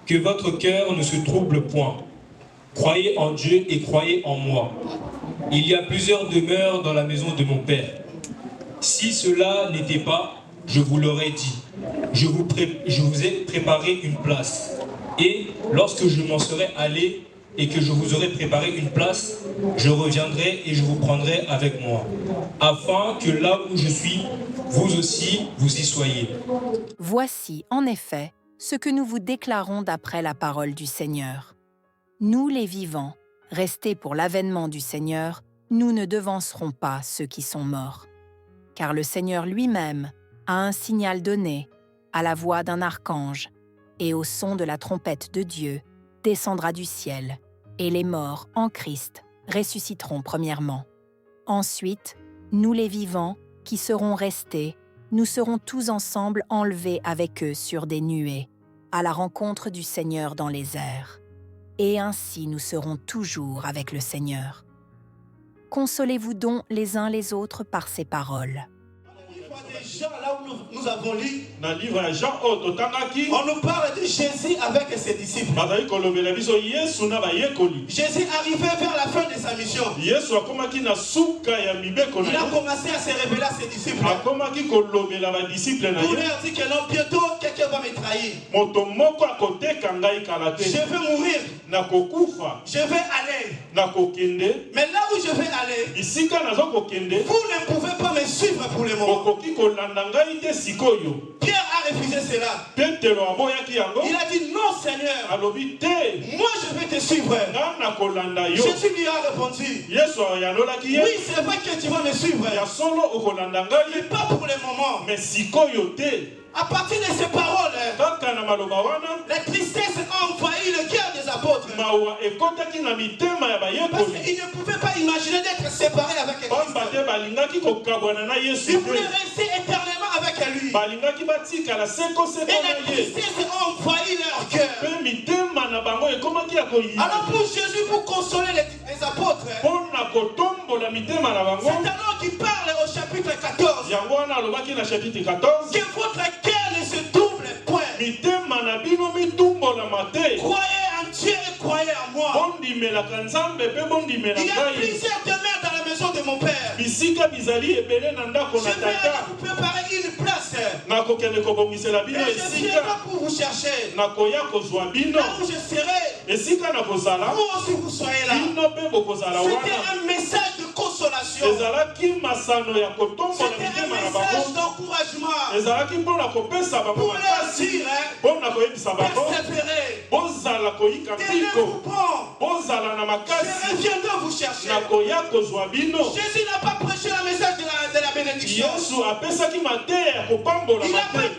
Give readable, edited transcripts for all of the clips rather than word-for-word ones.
Que votre cœur ne se trouble point. Croyez en Dieu et croyez en moi. Il y a plusieurs demeures dans la maison de mon Père. Si cela n'était pas, je vous l'aurais dit. Je vous ai préparé une place. Et lorsque je m'en serai allé et que je vous aurai préparé une place, je reviendrai et je vous prendrai avec moi, afin que là où je suis, vous aussi, vous y soyez. Voici, en effet, ce que nous vous déclarons d'après la parole du Seigneur. Nous, les vivants, restés pour l'avènement du Seigneur, nous ne devancerons pas ceux qui sont morts. Car le Seigneur lui-même a un signal donné, à la voix d'un archange, et au son de la trompette de Dieu, descendra du ciel, et les morts en Christ ressusciteront premièrement. Ensuite, nous les vivants, qui serons restés, nous serons tous ensemble enlevés avec eux sur des nuées, à la rencontre du Seigneur dans les airs. Et ainsi nous serons toujours avec le Seigneur. Consolez-vous donc les uns les autres par ces paroles. Jean, là où nous avons lu, dans le livre de Jean, on nous parle de Jésus avec ses disciples. Jésus arrivait vers la fin de sa mission. Il a commencé à se révéler à ses disciples. Pour leur dire que non, bientôt quelqu'un va me trahir. Je vais mourir. Je vais aller. Mais là où je vais aller, vous ne pouvez pas me suivre pour le moment. Pierre a refusé cela. Il a dit non Seigneur, moi je vais te suivre. Jésus lui a répondu, oui c'est vrai que tu vas me suivre, mais pas pour le moment. À partir de ces paroles, la tristesse a envahi le cœur des apôtres. Parce qu'ils ne pouvaient pas imaginer d'être séparés avec Christ. Ils voulaient rester éternellement avec lui. Et la tristesse a envahi leur cœur. Alors pour Jésus, pour consoler les apôtres, c'est un homme qui parle au chapitre 14. Que votre cœur ne se double point. Croyez en Dieu et croyez en moi. Il y a plusieurs demeures dans la maison de mon Père. Je vais aller vous préparer une place. Et je viendrai pour vous chercher. Là où je serai, vous aussi vous soyez là. C'était un message de consolation. C'était un message d'encouragement. Pour leur dire, persévérer. Tenez-vous bon. Je reviendrai vous chercher. Jésus n'a pas prêché le message de la bénédiction. Il a pas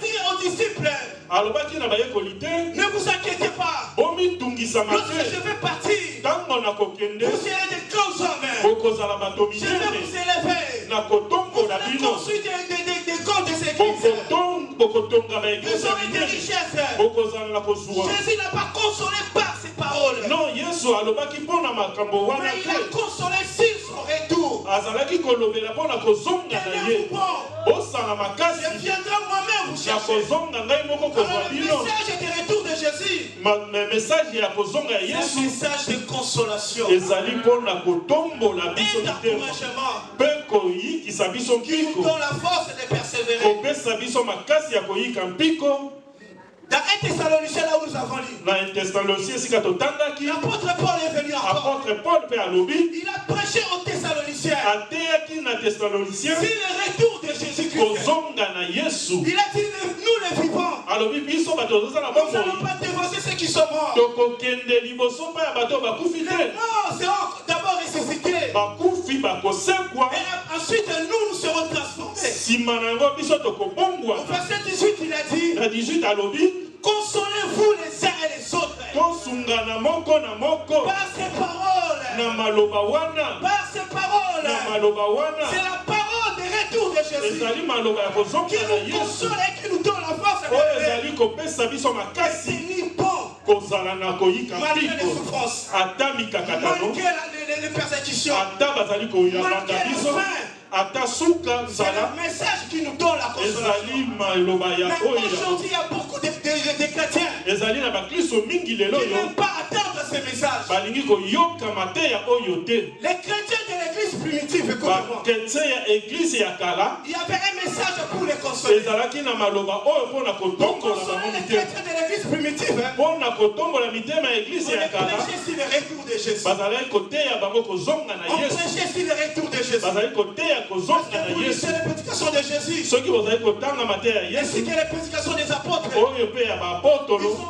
dit aux disciples, ne vous inquiétez pas. Lorsque je vais partir, vous serez des grands hommes. Je vais vous élever. Vous allez construire des grandes églises. Vous aurez des richesses. Jésus n'a pas consolé par ses paroles. Non, mais il a consolé sur son retour. Tenez-vous bon. Je viendrai moi-même vous chercher. Alors le message de retour de Jésus, c'est un message de consolation et d'encouragement qui nous donne la force de persévérer. Dans 1 Thessaloniciens, là où nous avons lu, l'apôtre Paul est venu encore. Il a prêché aux Thessaloniciens sur le retour de Jésus-Christ. Il a dit, nous les vivants, nous n'allons pas dévoiser ceux qui sont morts. Les morts seront d'abord ressuscités. Et ensuite, nous serons transformés. Au verset 18, il a dit, consolez-vous les uns et les autres. Par ces paroles. Par ces paroles. C'est la parole de retour de Jésus qui nous console et qui nous donne la force de tenir bon malgré les souffrances, malgré les persécutions, malgré les faim. C'est le message qui nous donne la consolation. Mais aujourd'hui, il y a beaucoup de des chrétiens qui n'aiment pas attendre ces messages. Les chrétiens de l'église primitive, écoutez-moi, il y avait un message pour les consoler. Pour consoler les chrétiens de l'église primitive, on prêchait sur le retour de Jésus. On prêchait sur le retour de Jésus. Parce que pour les prédications de Jésus, ainsi que les prédications des apôtres, ils ont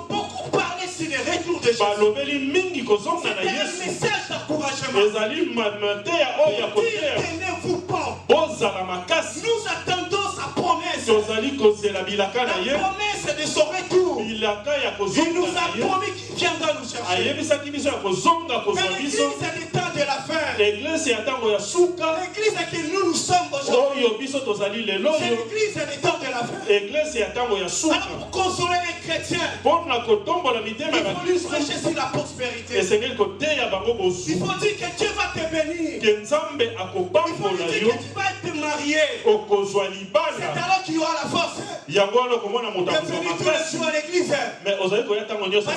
beaucoup parlé sur le retour de Jésus. C'était un message d'encouragement. Tenez-vous bon. Nous attendons sa promesse. La promesse de son retour. Il nous a promis qu'il viendra nous chercher. Mais l'église est du temps de la fin. L'église que nous sommes aujourd'hui. C'est l'église du temps de la fin. Alors pour consoler les chrétiens, il faut lui prêcher sur la prospérité. Il faut dire que Dieu va te bénir. Il faut lui dire que tu vas être marié. C'est alors qu'il y aura la force de venir tous les jours à l'église. Parce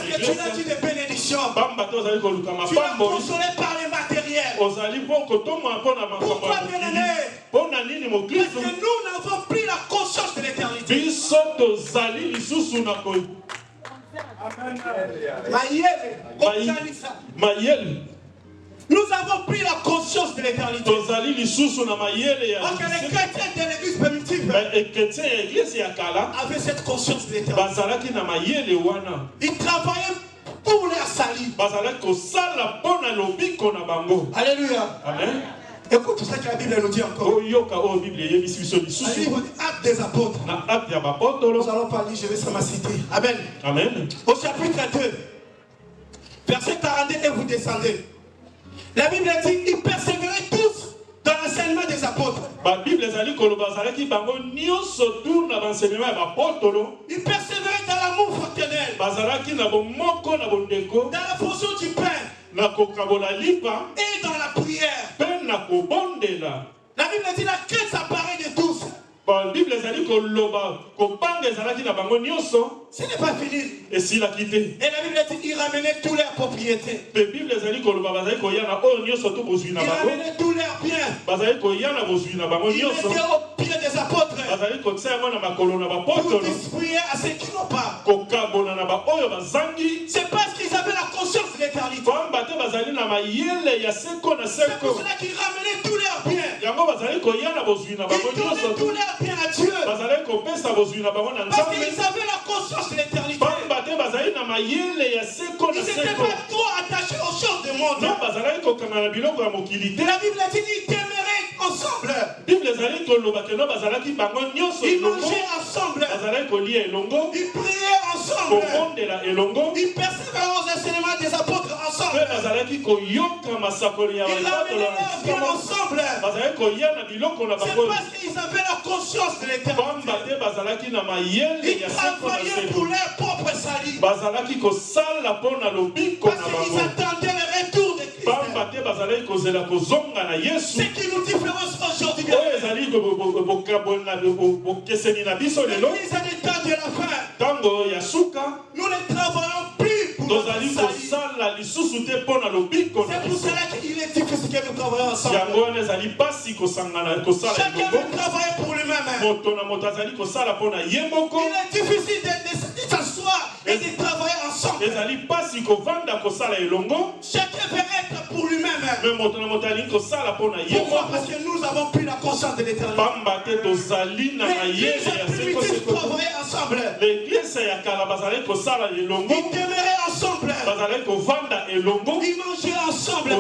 que tu n'as dit des bénédictions. Tu vas consoler par les matériels. Pourquoi bien-aimé? Parce que nous n'avons plus la conscience de l'éternité. Nous avons pris la conscience de l'éternité. Donc les chrétiens de l'église primitive avaient cette conscience de l'éternité. Ils travaillaient pour leur salut. Alléluia. Amen. Écoute tout ça que la Bible nous dit encore. Le livre Actes des apôtres. Nous allons pas lire, je vais seulement citer. Amen. Amen. Au chapitre 2, verset 42, et vous descendez. La Bible dit, ils persévéraient tous dans l'enseignement des apôtres. Ils persévéraient dans l'amour fraternel, dans la fonction du pain et dans la prière. La Bible dit, la crainte s'apparaît de tous. Ce n'est pas fini. Et la Bible dit, il ramenait tous leurs propriétés. Il ramenait tous leurs biens. Il mettait au pied des apôtres pour distribuer à ceux qui n'ont pas. C'est parce qu'ils avaient la conscience de l'éternité. C'est pour cela qu'ils ramenaient tous leurs biens. Ils donnaient tous leurs biens à Dieu. Parce qu'ils avaient la conscience de l'éternité. Ils n'étaient pas trop attachés aux choses du monde. La Bible dit qu'ils demeuraient ensemble. Ils mangeaient ensemble. Ils priaient ensemble. Ils persévéraient aux enseignements des apôtres ensemble. Ils ramenaient leurs biens ensemble. C'est parce qu'ils avaient la conscience de l'éternité. Ils travaillaient pour leur propre salut. Parce qu'ils attendaient le retour de Christ. Ce qui nous différencie aujourd'hui, l'église est du temps de la fin. Nous ne travaillons plus pour notre salut. C'est pour cela qu'il est difficile que nous travaillons ensemble. Chacun veut travailler pour lui-même. Il est difficile de s'asseoir et de travailler ensemble. Chacun veut être pour lui-même. Pourquoi? Parce que nous avons pris la conscience de l'éternité. L'église primitive travaillait ensemble. Ils demeuraient ensemble. Ils mangeaient ensemble.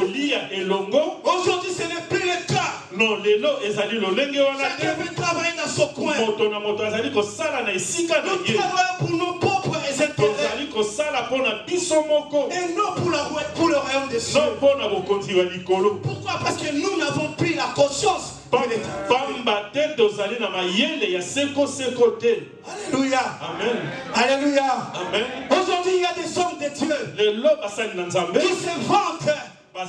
Aujourd'hui, ce n'est plus le cas. Chacun veut travailler dans son coin. Nous travaillons pour nos propres intérêts. Et non pour le royaume des cieux. Pourquoi? Parce que nous n'avons plus la conscience. Alléluia. Amen. Alléluia. Amen. Aujourd'hui, il y a des hommes de Dieu qui se vantent Moi,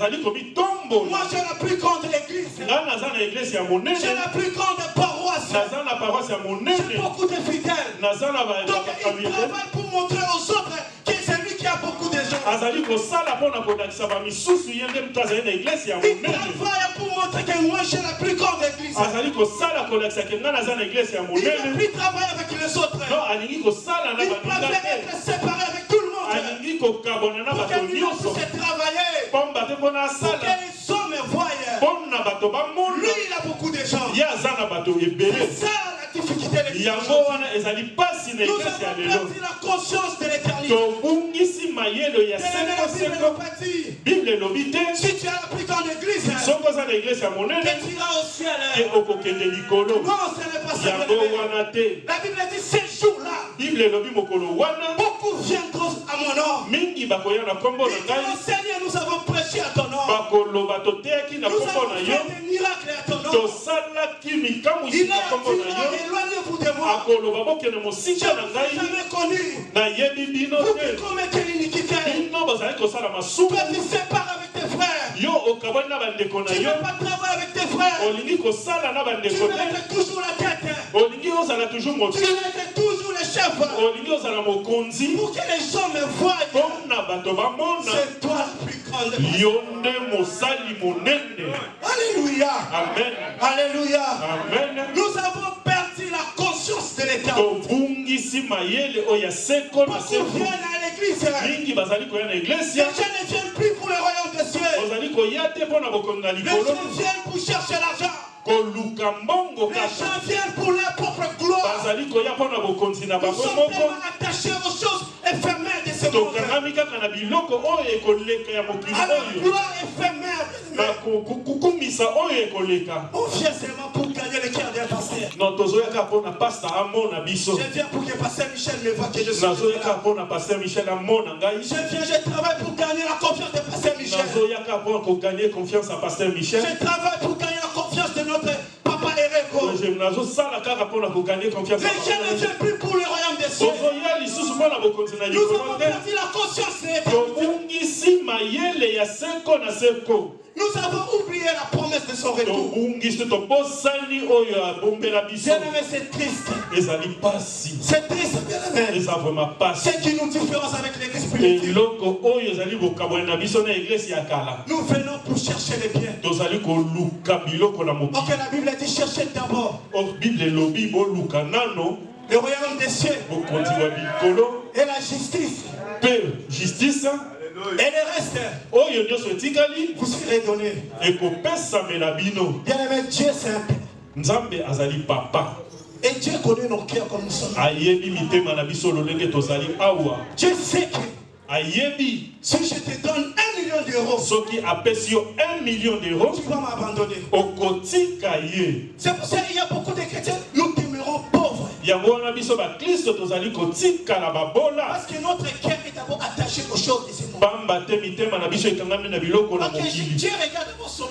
j'ai la plus grande église. J'ai la plus grande paroisse. J'ai beaucoup de fidèles. Donc, il travaille pour montrer aux autres que c'est lui qui a beaucoup de gens. Il travaille pour montrer que moi, j'ai la plus grande église. Il ne veut plus travailler avec les autres. Il préfère être séparé avec tout le monde. Pour que nous puissions travailler. Pour que les hommes voient. Lui, il a beaucoup de gens. C'est ça la difficulté de l'Église. Nous avons perdu la conscience de l'éternité. Si tu as la plus grande église, tu iras au ciel. Non, ce n'est pas ça. La Bible dit ces jours-là, beaucoup viendront à mon nom. Seigneur, nous avons prêché à ton nom. Nous avons fait des miracles à ton nom. Il a dit, éloignez-vous de moi. Je ne vous ai jamais connu. Vous qui commettez l'iniquité. Tu te sépares avec tes frères. Tu ne veux pas travailler avec tes frères. Tu mets toujours la tête. Tu mets toujours le chef. Pour que les gens me voient. C'est toi le plus grand. Alléluia. Amen. Alléluia. Amen. Nous avons perdu la conscience de l'éternité. Beaucoup viennent à l'église. Les gens ne viennent plus pour le royaume des cieux. Les gens viennent pour chercher l'argent. Les gens viennent pour leur propre gloire. Nous sommes tellement attachés aux choses éphémères de ce monde. À la gloire éphémère. On vient seulement pour gagner le cœur d'un pasteur. Je viens pour que pasteur Michel me voie que je suis là. Je travaille pour gagner la confiance de pasteur Michel. Je travaille pour gagner la confiance de notre papa Ereko. Les gens ne viennent plus pour le royaume des cieux. Nous avons perdu la conscience de l'éternité. Nous avons oublié la promesse de son retour. Bien-aimé, c'est triste. C'est triste, bien-aimé. C'est qui nous différencie avec l'église primitive. Nous venons pour chercher les biens. Ok, la Bible dit chercher d'abord le royaume des cieux et la justice. Et le reste, vous serez donné. Bien-aimé, Dieu c'est un père. Et Dieu connaît nos cœurs comme nous sommes. Dieu sait que si je te donne 1 million d'euros, tu vas m'abandonner. C'est pour ça qu'il y a beaucoup de chrétiens, nous demeurons pauvres. Parce que notre cœur est d'abord attaché aux choses de ce monde. Ok, Dieu regarde d'abord son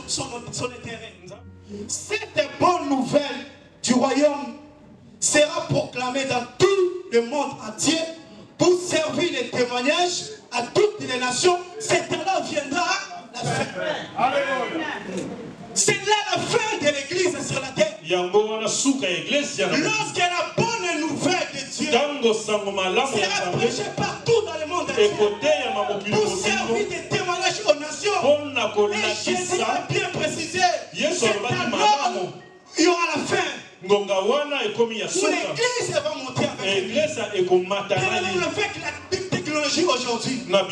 intérêt. Cette bonne nouvelle du royaume sera proclamée dans tout le monde entier pour servir les témoignages à toutes les nations. C'est là viendra la fin. C'est là la fin de l'église sur la terre. Lorsque la bonne nouvelle de Dieu sera prêchée partout dans le monde entier pour servir des témoignages aux nations. Et Jésus a bien précisé, c'est alors il y aura la fin. Où l'église va monter avec lui. Avec la technologie aujourd'hui, avec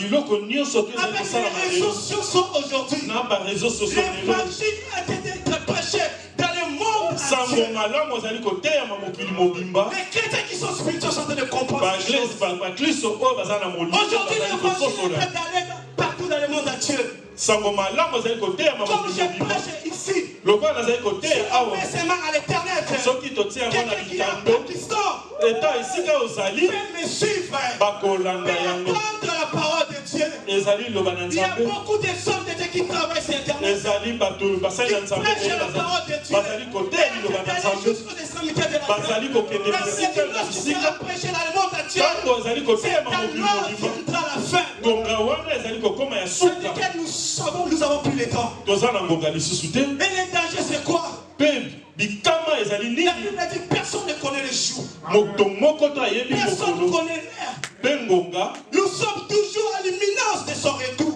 les réseaux sociaux aujourd'hui, l'évangile a été prêché dans le monde entier. Les chrétiens qui sont spirituels sont en train de comprendre ces choses. Aujourd'hui, l'évangile est d'aller partout dans le monde entier. Comme je prêche ici, je mets seulement à l'internet. Quelqu'un qui est en Pakistan peut me suivre, peut entendre la parole de Dieu. Il y a beaucoup de hommes de Dieu qui travaillent sur internet. Ils prêchent la parole de Dieu. Jusqu'aux extrémités de la terre. Lorsque tu seras prêché dans le monde entier, c'est alors viendra la fin. C'est-à-dire que nous savons, nous avons plus le temps. Et le danger, c'est quoi? La Bible dit personne ne connaît les jours. Personne ne connaît l'heure. Nous sommes toujours à l'imminence de son retour.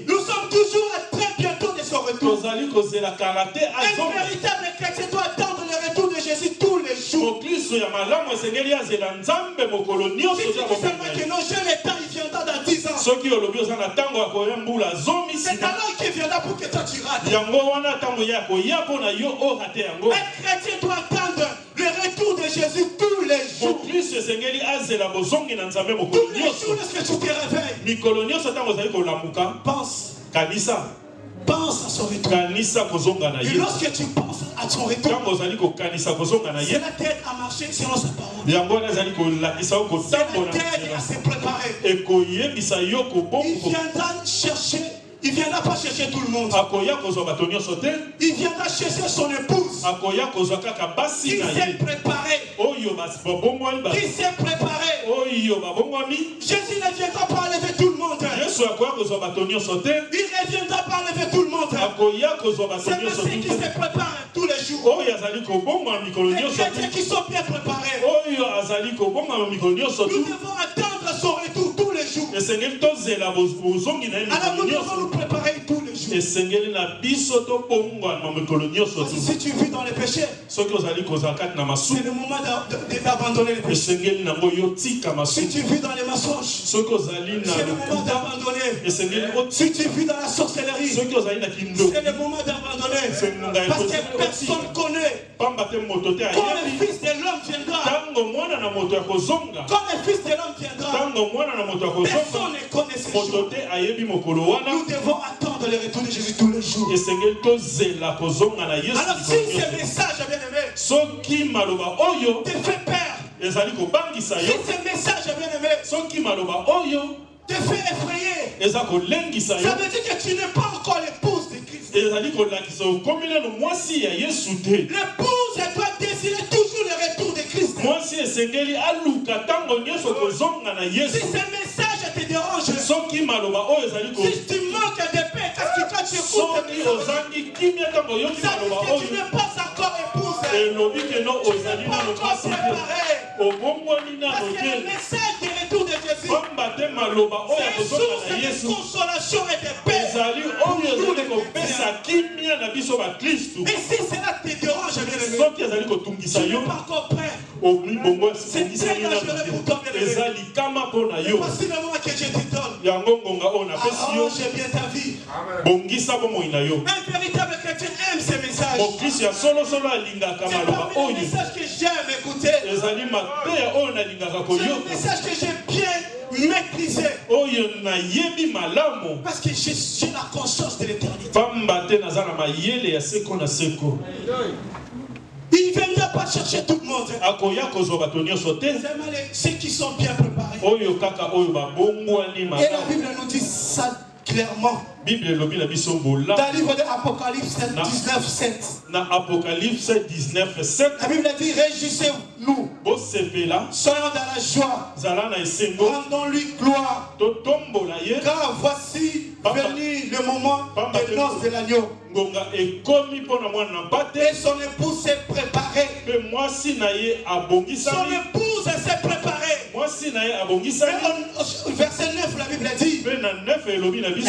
Nous sommes toujours à très bientôt de son retour. Un véritable chrétien doit attendre le retour de Jésus tous les jours. Si tu dis seulement que non, j'ai le temps, il viendra dans 10 ans. C'est alors qu'il viendra pour que toi tu rates. Un chrétien doit attendre le retour de Jésus tous les jours. Tous les jours, lorsque tu te réveilles, pense à son retour. Et lorsque tu penses à son retour, cela t'aide à marcher selon sa parole. Cela t'aide à se préparer. Il viendra pas chercher tout le monde. Il viendra chercher son épouse. Qui s'est préparé. Qui s'est préparé. Jésus ne viendra pas enlever tout le monde. Il ne viendra pas enlever tout le monde. C'est Messie qui se prépare tous les jours. Les chrétiens qui sont bien préparés. Nous devons attendre son retour tous les jours. Alors nous devons nous préparer tous les jours. Si tu vis dans les péchés, c'est le moment d'abandonner les péchés. Si tu vis dans les mensonges, c'est le moment d'abandonner. Si tu vis dans la sorcellerie, c'est le moment d'abandonner. Parce que personne ne connaît. Quand le Fils de l'homme viendra, personne ne connaît ces choses. Nous devons attendre le retour de Jésus tous les jours. Alors si ce message, bien aimé, te fait peur, si ce message, bien aimé, te fait effrayer, ça veut dire que tu n'es pas encore l'épouse de Christ. L'épouse doit désirer toujours le retour de Christ. Si ce message te dérange, si tu manques de paix, qu'est-ce que toi tu écoutes, ça veut dire que tu n'es pas encore épouse. Tu n'es pas encore préparé. Parce que le message du retour de Jésus, c'est une source de consolation et de paix. Et si cela te dérange, bien aimé, tu n'es pas encore prêt. C'est très dangereux pour toi, bien aimé. Voici le moment que je te donne. Arrange bien ta vie. Un véritable chrétien aime ces messages. C'est parmi les messages que j'aime écouter. C'est le message que j'ai bien maîtrisé. Parce que j'ai la conscience de l'éternité. Il ne viendra pas chercher tout le monde. Ceux qui sont bien préparés. Et la Bible nous dit ça clairement. Dans le livre de Apocalypse 19:7. La Bible dit réjouissez-nous. Soyons dans la joie. Rendons-lui gloire. Car voici venu le moment des noces de l'agneau. Et son épouse s'est préparée. Son épouse s'est préparée. Verset 9, la Bible dit et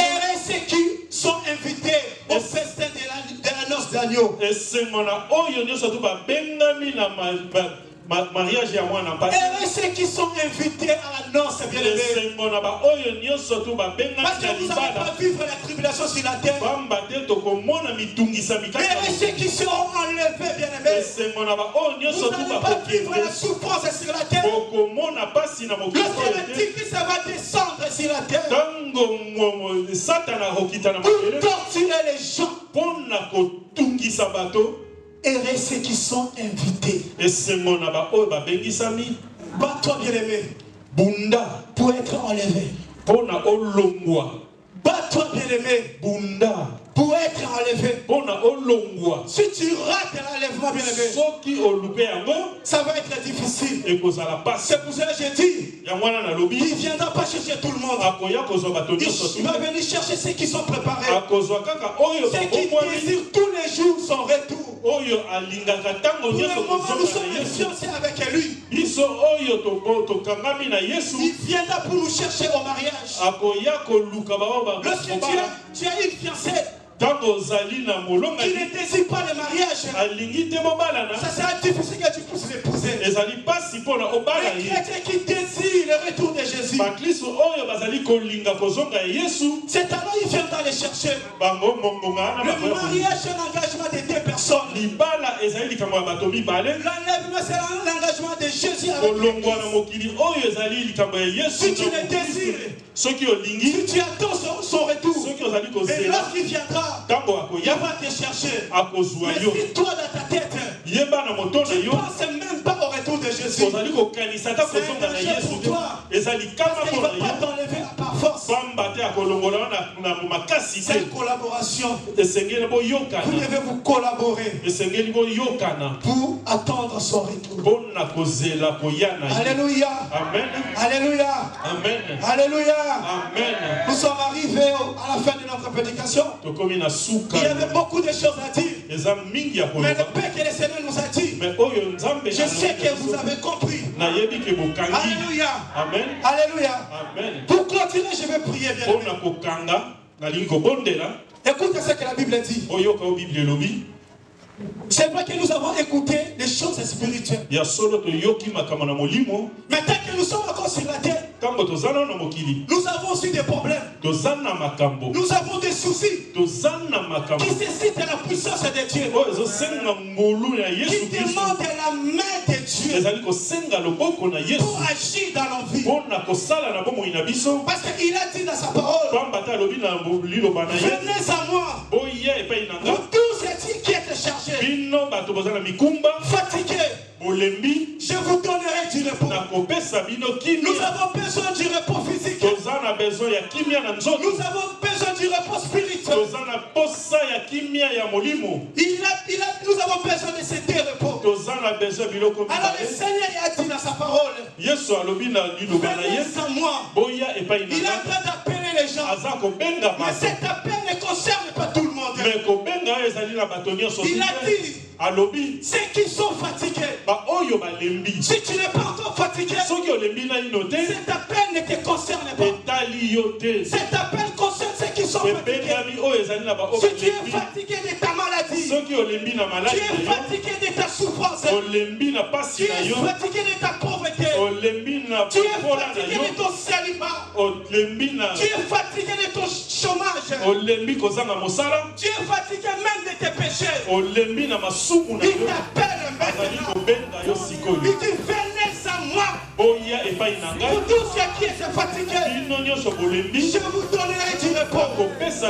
ceux qui sont invités au festin de la noce de l'agneau. Et ceux qui sont invités à la noce, bien aimé. Parce que vous n'allez pas vivre la tribulation sur la terre. Et ceux qui seront enlevés, bien aimé. Vous n'allez pas vivre la souffrance sur la terre. Lorsque l'Antichrist va descendre sur la terre pour torturer les gens. Et ceux qui sont invités. Bats-toi, bien aimé, pour être enlevé. Bats-toi, bien-aimé. Bunda. Pour être enlevé. Si tu rates l'enlèvement, bien-aimé, ça va être difficile. C'est pour ça que j'ai dit, il ne viendra pas chercher tout le monde. Il va venir chercher ceux qui sont préparés. Ceux qui désirent tous les jours son retour. Pour le moment, nous sommes fiancés avec lui. Il viendra pour nous chercher au mariage. Lorsque tu as une fiancée qui ne désire pas le mariage, ça sera difficile que tu puisses l'épouser. Les chrétiens qui désirent le retour de Jésus, c'est alors il viendra les chercher. Le mariage, c'est l'engagement de deux personnes. L'enlèvement, c'est l'engagement de Jésus avec lui. Si tu le désires, si tu attends son retour, et lorsqu'il viendra, il va te chercher. Mais si toi dans ta tête, tu ne penses même pas au retour de Jésus, c'est un danger pour toi. Parce qu'il ne va pas t'enlever par force. C'est une collaboration. Vous devez vous collaborer pour attendre son retour. Alléluia. Amen. Alléluia. Amen. Alléluia. Amen. Nous sommes arrivés à la fin de notre prédication. Il y avait beaucoup de choses à dire. Mais le Père que le Seigneur nous a dit, je sais que vous avez compris. Alléluia. Amen. Alléluia. Amen. Pour continuer, je vais prier bien. Écoutez ce que la Bible dit. C'est vrai que nous avons écouté les choses spirituelles. Mais tant que nous sommes encore sur la terre, nous avons aussi des problèmes. Nous avons des soucis qui suscitent la puissance de Dieu, qui demandent la main de Dieu pour agir dans nos vies. Parce qu'il a dit dans sa parole, venez à moi, vous tous qui êtes chargés, fatigués, je vous donnerai du repos. Nous avons besoin du repos physique. Nous avons besoin du repos spirituel. Nous avons besoin de ces deux repos. Alors le Seigneur a dit dans sa parole, venez à moi. Il est en train d'appeler les gens. Mais cet appel ne concerne pas tout le monde. Il a dit, ceux qui sont fatigués, si tu n'es pas encore fatigué, cet appel ne te concerne pas. Cet appel concerne ceux qui sont fatigués. Si tu es fatigué de ta maladie, tu es fatigué de ta souffrance, tu es fatigué de ta pauvreté, tu es fatigué de ton célibat, tu es fatigué de ton chômage, tu es fatigué même de tes péchés. Il t'appelle maintenant. Il dit, venez à moi. Pour tous ceux qui sont fatigués, je vous donnerai du repos. À ce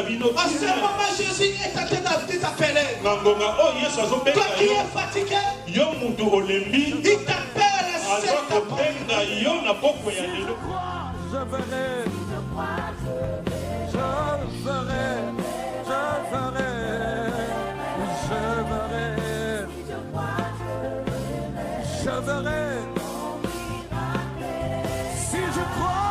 moment, Jésus est en train de t'appeler. Toi qui es fatigué, il t'appelle à cet appel. Je ferai, si je crois.